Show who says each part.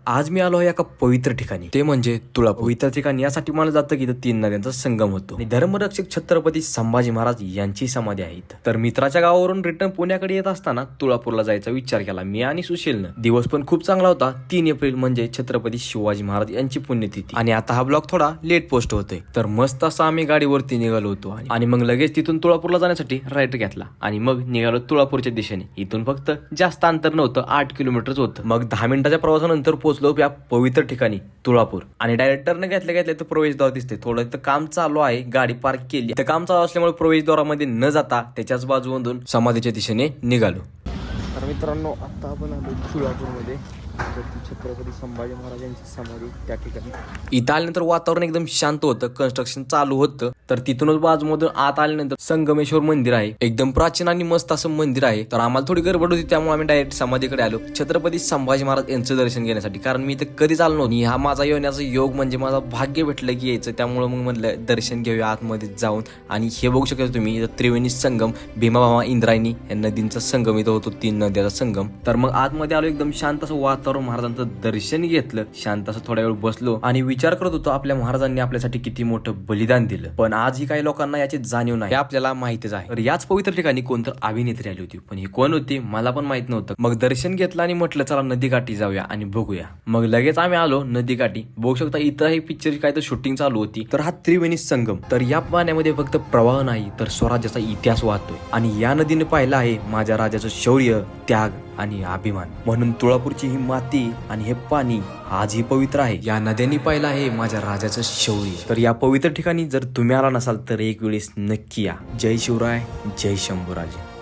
Speaker 1: आज मी आलो आहे एका पवित्र ठिकाणी, ते म्हणजे तुळापूर. पवित्र ठिकाणी यासाठी मला जातं की इथं 3 नद्यांचा संगम होतो आणि धर्मरक्षक छत्रपती संभाजी महाराज यांची समाधी आहे इथं. तर मित्राच्या गावावरून रिटर्न पुण्याकडे येत असताना तुळापूरला जायचा विचार केला मी आणि सुशीलनं. दिवस पण खूप चांगला होता, 3 एप्रिल म्हणजे छत्रपती शिवाजी महाराज यांची पुण्यतिथी. आणि आता हा ब्लॉग थोडा लेट पोस्ट होतोय. तर मस्त असं आम्ही गाडीवरती निघालो होतो आणि मग लगेच तिथून तुळापूरला जाण्यासाठी राईट घेतला आणि मग निघालो तुळापूरच्या दिशेने. इथून फक्त जास्त अंतर नव्हतं, 8 किलोमीटरच होतं. मग 10 मिनिटाच्या प्रवासानंतर पोहोचलो या पवित्र ठिकाणी तुळापूर. आणि डायरेक्ट टर्न घेतल्या तर प्रवेशद्वार दिसते. थोडं इथं काम चालू आहे, गाडी पार्क केली. इथं काम चालू असल्यामुळे प्रवेशद्वारामध्ये न जाता त्याच्याच बाजूमधून समाधीच्या दिशेने निघालो. तर मित्रांनो, आता आपण आलो तुळापूरमध्ये. छत्रपती संभाजी महाराज यांची समाधी त्या ठिकाणी. इथं आल्यानंतर वातावरण एकदम शांत होतं, कन्स्ट्रक्शन चालू होतं. तर तिथूनच बाजूमधून आत आल्यानंतर संगमेश्वर मंदिर आहे, एकदम प्राचीन आणि मस्त असं मंदिर आहे. तर आम्हाला थोडी गडबड होती, त्यामुळे आम्ही डायरेक्ट समाधीकडे आलो छत्रपती संभाजी महाराज यांचं दर्शन घेण्यासाठी. कारण मी इथं कधीच आलो नव्हतो. हा माझा येण्याचा योग म्हणजे माझा भाग्य भेटलं की यायचं. त्यामुळे मग म्हटलं दर्शन घेऊया आतमध्ये जाऊन. आणि हे बघू शकता तुम्ही, इथं त्रिवेणी संगम, भीमाभामा इंद्रायणी या नदींचा संगम इथं होतो, 3 नद्याचा संगम. तर मग आतमध्ये आलो, एकदम शांत असं वातावरण, महाराजांचं दर्शन घेतलं, शांत असं थोड्या वेळ बसलो आणि विचार करत होतो आपल्या महाराजांनी आपल्यासाठी किती मोठं बलिदान दिलं. पण आजही काही लोकांना याची जाणीव नाही, हे आपल्याला माहितच आहे. तर याच पवित्र ठिकाणी कोणतर अभिनेत्री आली होती, पण ही कोण होती मला पण माहित नव्हतं. मग दर्शन घेतलं आणि म्हटलं चला नदीकाठी जाऊया आणि बघूया. मग लगेच आम्ही आलो नदीकाठी. बघू शकता इथं हे पिक्चरची काय तर शूटिंग चालू होती. तर हा त्रिवेणी संगम. तर या पाण्यामध्ये फक्त प्रवाह नाही तर स्वराज्याचा इतिहास वाहतोय. आणि या नदीने पाहिलं आहे माझ्या राजाचं शौर्य, त्याग आणि अभिमान. म्हणून तुळापूरची ही माती आणि हे पाणी आजही पवित्र आहे. या नद्यांनी पाहिलं आहे माझ्या राजाचं शौर्य. तर या पवित्र ठिकाणी जर तुम्ही आला नसाल तर एक वेळेस नक्की या. जय शिवराय, जय शंभूराजे.